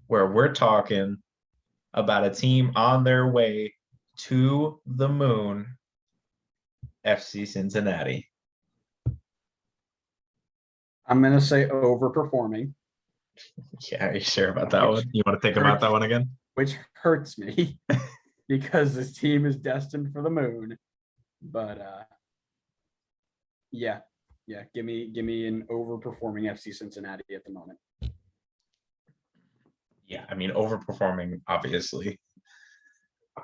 where we're talking about a team on their way to the moon, FC Cincinnati. I'm going to say overperforming. Yeah, are you sure about that one? You want to think about that one again? Which hurts me because this team is destined for the moon. But yeah, give me an overperforming FC Cincinnati at the moment. Yeah, I mean, overperforming, obviously.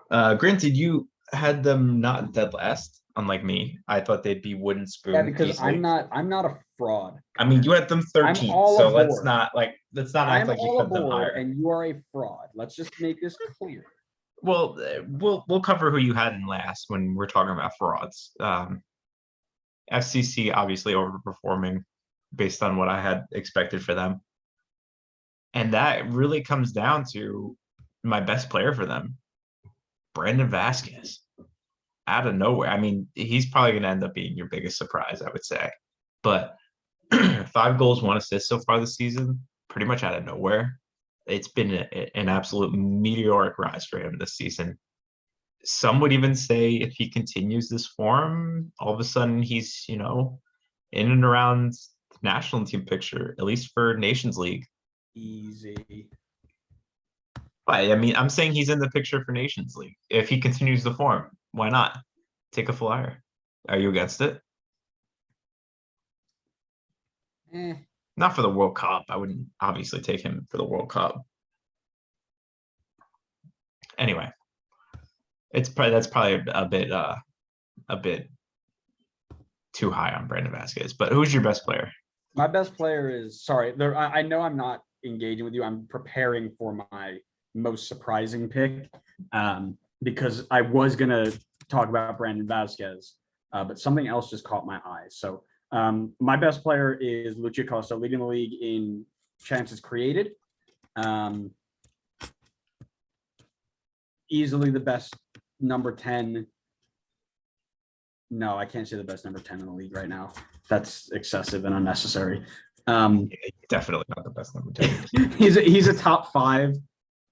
Granted, you had them not dead last, unlike me. I thought they'd be wooden spoon. Yeah, because easily. I'm not a fraud. I mean, you had them 13th, so let's not act like you put them higher. And you are a fraud. Let's just make this clear. Well, we'll cover who you had in last when we're talking about frauds. FCC obviously overperforming based on what I had expected for them. And that really comes down to my best player for them, Brandon Vasquez. Out of nowhere. I mean, he's probably going to end up being your biggest surprise, I would say. But 5 goals, 1 assist so far this season, pretty much out of nowhere. It's been an absolute meteoric rise for him this season. Some would even say if he continues this form, all of a sudden he's, in and around the national team picture, at least for Nations League. Easy. I mean, I'm saying he's in the picture for Nations League. If he continues the form, why not? Take a flyer. Are you against it? Not for the World Cup. I wouldn't obviously take him for the World Cup. Anyway, that's probably a bit too high on Brandon Vasquez. But who's your best player? My best player is I know I'm not engaging with you. I'm preparing for my most surprising pick because I was gonna talk about Brandon Vasquez, but something else just caught my eye. So my best player is Lucia Costa, leading the league in chances created. Easily the best number 10. No, I can't say the best number 10 in the league right now. That's excessive and unnecessary. Definitely not the best number 10. he's a top 5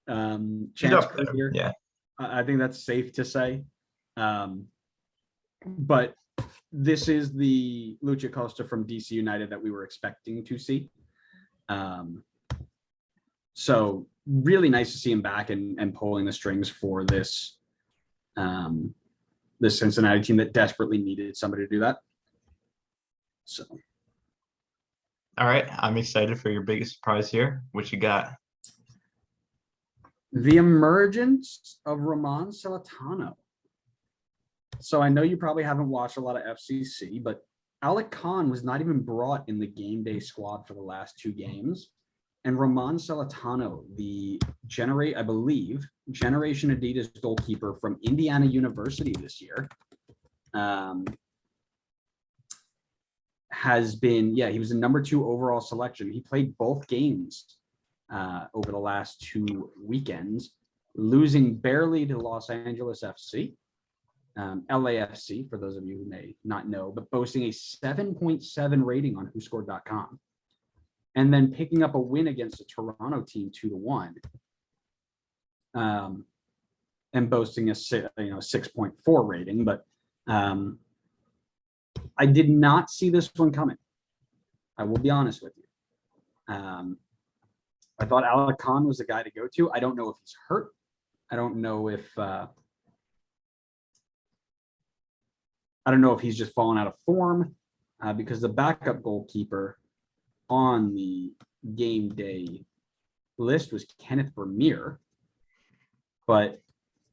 chance creator. Yeah, I think that's safe to say. But this is the Lucia Costa from DC United that we were expecting to see. So really nice to see him back and pulling the strings for this this Cincinnati team that desperately needed somebody to do that. So, all right, I'm excited for your biggest surprise here. What you got? The emergence of Roman Celentano. So I know you probably haven't watched a lot of FCC, but Alec Khan was not even brought in the game day squad for the last 2 games. And Roman Celentano, I believe, Generation Adidas goalkeeper from Indiana University this year, has been, he was a number 2 overall selection. He played both games over the last 2 weekends, losing barely to Los Angeles FC, LAFC, for those of you who may not know, but boasting a 7.7 rating on WhoScored.com. And then picking up a win against the Toronto team 2-1, and boasting a 6.4 rating. But I did not see this one coming. I will be honest with you. I thought Alec Khan was the guy to go to. I don't know if he's hurt. I don't know if he's just fallen out of form because the backup goalkeeper on the game day list was Kenneth Vermeer, but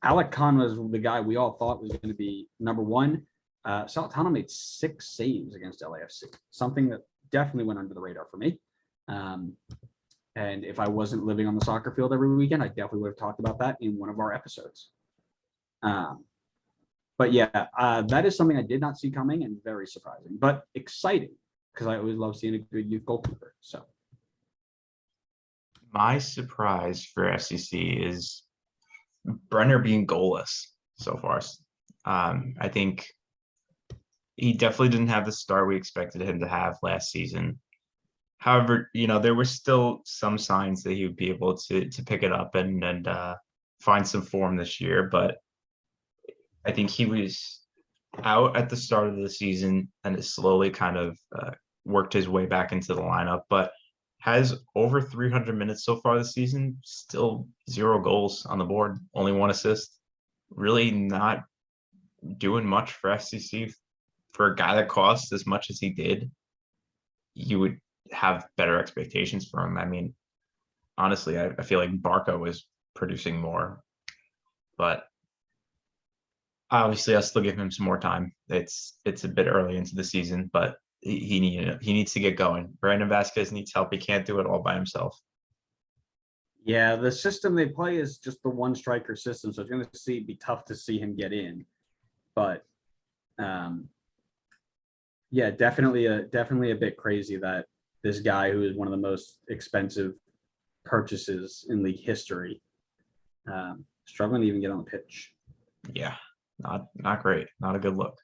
Alec Khan was the guy we all thought was going to be number 1. Celentano made 6 saves against LAFC, something that definitely went under the radar for me. And if I wasn't living on the soccer field every weekend, I definitely would have talked about that in one of our episodes. But yeah, that is something I did not see coming and very surprising, but exciting, because I always love seeing a good youth goalkeeper. So my surprise for FCC is Brenner being goalless so far. I think he definitely didn't have the start we expected him to have last season. However, there were still some signs that he would be able to pick it up and find some form this year. But I think he was out at the start of the season and has slowly kind of worked his way back into the lineup. But has over 300 minutes so far this season, still 0 goals on the board, only 1 assist. Really not doing much for FCC. For a guy that costs as much as he did, you would have better expectations for him. I mean, honestly, I feel like Barco was producing more, but obviously I'll still give him some more time. It's a bit early into the season, but he needs to get going. Brandon Vasquez needs help. He can't do it all by himself. Yeah, the system they play is just the one striker system, so it's going to be tough to see him get in. But yeah, definitely a bit crazy that this guy who is one of the most expensive purchases in league history struggling to even get on the pitch. Yeah, not great. Not a good look.